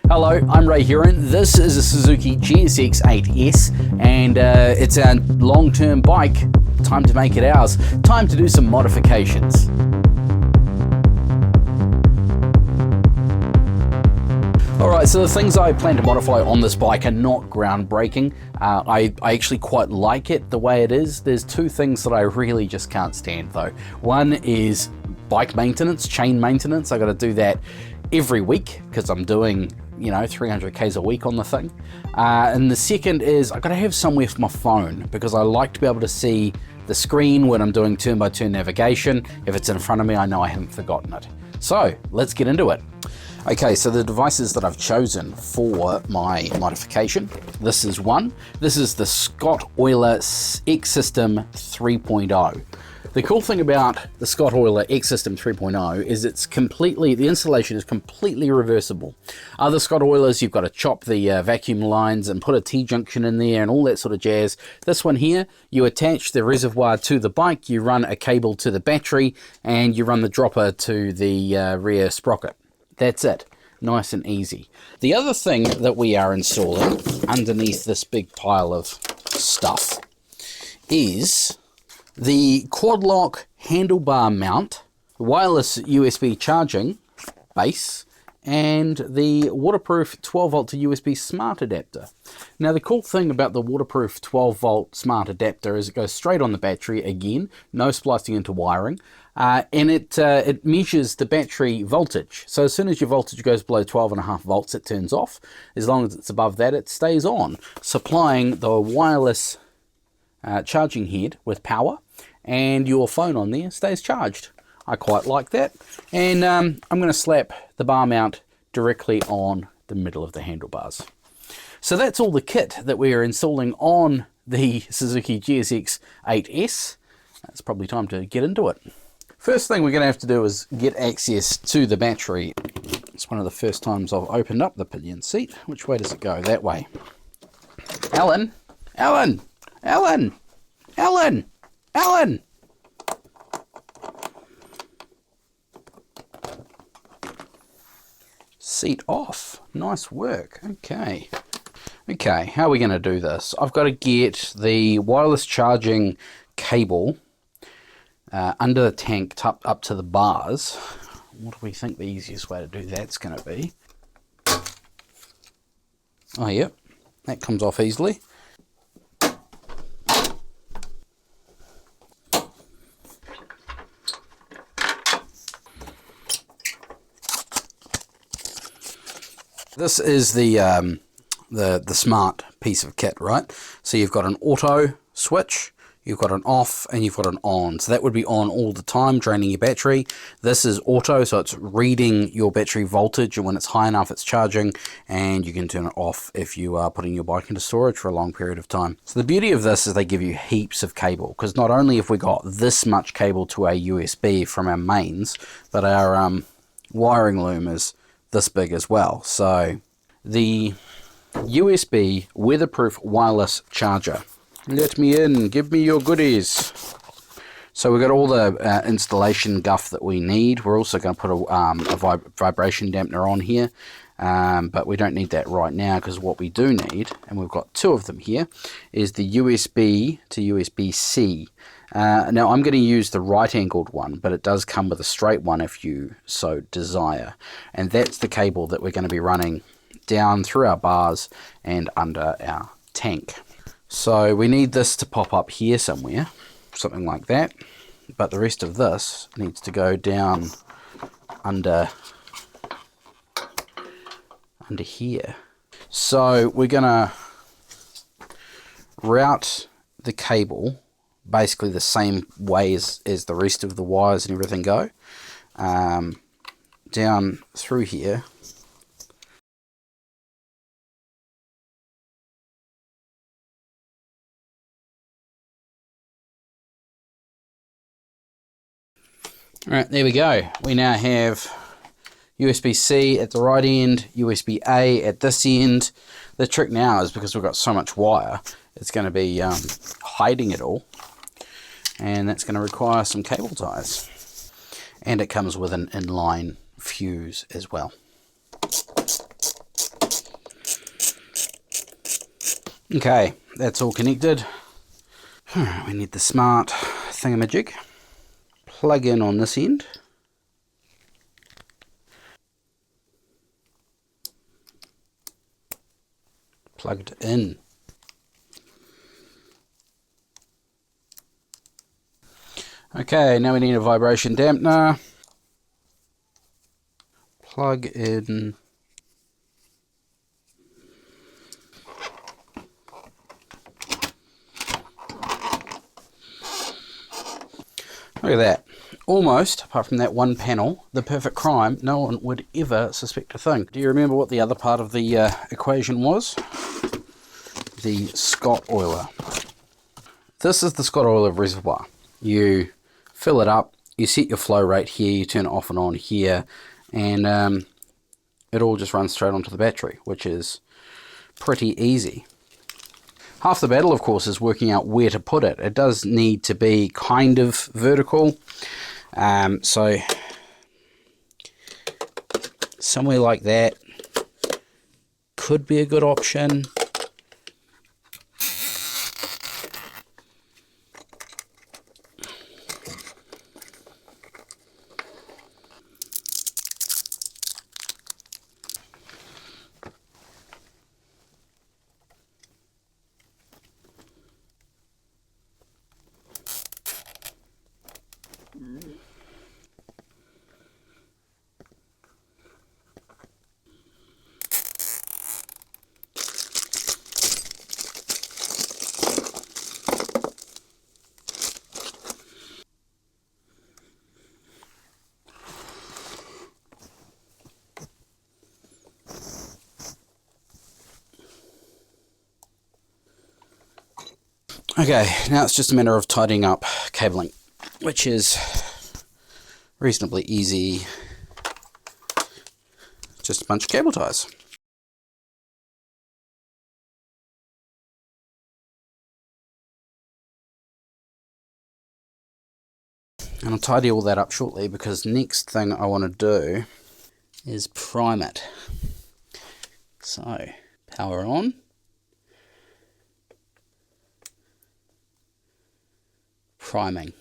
Hello, I'm Ray Heron. This is a Suzuki GSX 8S and it's our long-term bike. Time to make it ours. Time to do some modifications. Alright, so the things I plan to modify on this bike are not groundbreaking. I actually quite like it the way it is. There's two things that I really just can't stand though. One is bike maintenance, chain maintenance. I got to do that every week because I'm doing 300 Ks a week on the thing. And the second is I got to have somewhere for my phone because I like to be able to see the screen when I'm doing turn-by-turn navigation. If it's in front of me, I know I haven't forgotten it. So let's get into it. Okay, so the devices that I've chosen for my modification, this is one. This is the Scott Euler X-System 3.0. The cool thing about the Scott Euler X-System 3.0 is the installation is completely reversible. Other Scott Eulers, you've got to chop the vacuum lines and put a T-junction in there and all that sort of jazz. This one here, you attach the reservoir to the bike, you run a cable to the battery, and you run the dropper to the rear sprocket. That's it. Nice and easy. The other thing that we are installing underneath this big pile of stuff is the quad lock handlebar mount, wireless USB charging base, and the waterproof 12 volt to USB smart adapter. Now the cool thing about the waterproof 12 volt smart adapter is it goes straight on the battery again, no splicing into wiring, and it measures the battery voltage. So as soon as your voltage goes below 12.5 volts, it turns off. As long as it's above that, it stays on, supplying the wireless charging head with power, and your phone on there stays charged. I quite like that. And I'm going to slap the bar mount directly on the middle of the handlebars. So that's all the kit that we are installing on the Suzuki GSX 8S. It's probably time to get into it. First thing we're going to have to do is get access to the battery. It's one of the first times I've opened up the pillion seat. Which way does it go? That way. Alan! Alan! Alan! Alan! Alan! Seat off. Nice work. Okay. Okay, how are we going to do this? I've got to get the wireless charging cable under the tank up to the bars. What do we think the easiest way to do that's going to be? Oh, yep. That comes off easily. This is the smart piece of kit, right? So you've got an auto switch, you've got an off, and you've got an on. So that would be on all the time, draining your battery. This is auto, so it's reading your battery voltage, and when it's high enough, it's charging, and you can turn it off if you are putting your bike into storage for a long period of time. So the beauty of this is they give you heaps of cable, because not only have we got this much cable to a USB from our mains, but our wiring loom is this big as well. So the USB weatherproof wireless charger. Let me in, give me your goodies. So we've got all the installation guff that we need. We're also going to put a vibration dampener on here, but we don't need that right now because what we do need, and we've got two of them here, is the USB to USB-C. Now I'm going to use the right angled one, but it does come with a straight one if you so desire. And that's the cable that we're going to be running down through our bars and under our tank. So we need this to pop up here somewhere, something like that. But the rest of this needs to go down under here. So we're going to route the cable basically the same way as the rest of the wires and everything go, down through here. Alright, there we go. We now have USB-C at the right end, USB-A at this end. The trick now is because we've got so much wire, it's going to be hiding it all. And that's going to require some cable ties. And it comes with an inline fuse as well. Okay, that's all connected. Alright, we need the smart thingamajig. Plug in on this end. Plugged in. Okay, now we need a vibration dampener. Plug in. Look at that. Almost, apart from that one panel, the perfect crime. No one would ever suspect a thing. Do you remember what the other part of the equation was? The Scott oiler. This is the Scott oiler reservoir. You fill it up, you set your flow rate here, you turn it off and on here, and it all just runs straight onto the battery, which is pretty easy. Half the battle, of course, is working out where to put it. It does need to be kind of vertical, so somewhere like that could be a good option. Okay, now it's just a matter of tidying up cabling, which is reasonably easy. Just a bunch of cable ties. And I'll tidy all that up shortly, because next thing I want to do is prime it. So, power on. Priming.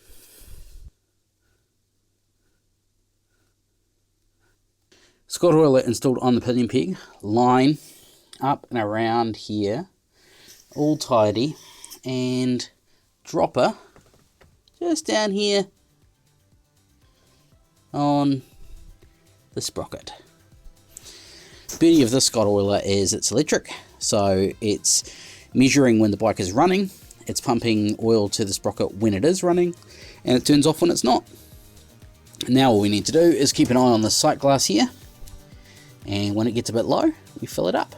Scott oiler installed on the pinion peg, line up and around here, all tidy, and dropper just down here on the sprocket. The beauty of this Scott oiler is it's electric, so it's measuring when the bike is running. It's pumping oil to the sprocket when it is running, and it turns off when it's not. Now all we need to do is keep an eye on the sight glass here, and when it gets a bit low, we fill it up.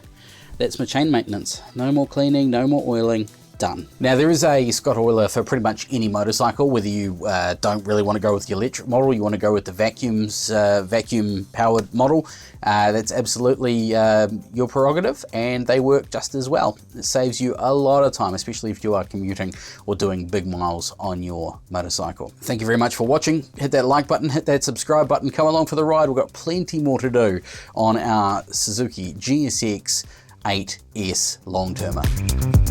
That's my chain maintenance. No more cleaning, no more oiling, done. Now there is a Scott oiler for pretty much any motorcycle, whether you don't really want to go with the electric model, you want to go with the vacuum powered model. That's absolutely your prerogative, and they work just as well. It saves you a lot of time, especially if you are commuting or doing big miles on your motorcycle. Thank you very much for watching. Hit that like button, hit that subscribe button, come along for the ride. We've got plenty more to do on our Suzuki GSX 8S long-termer.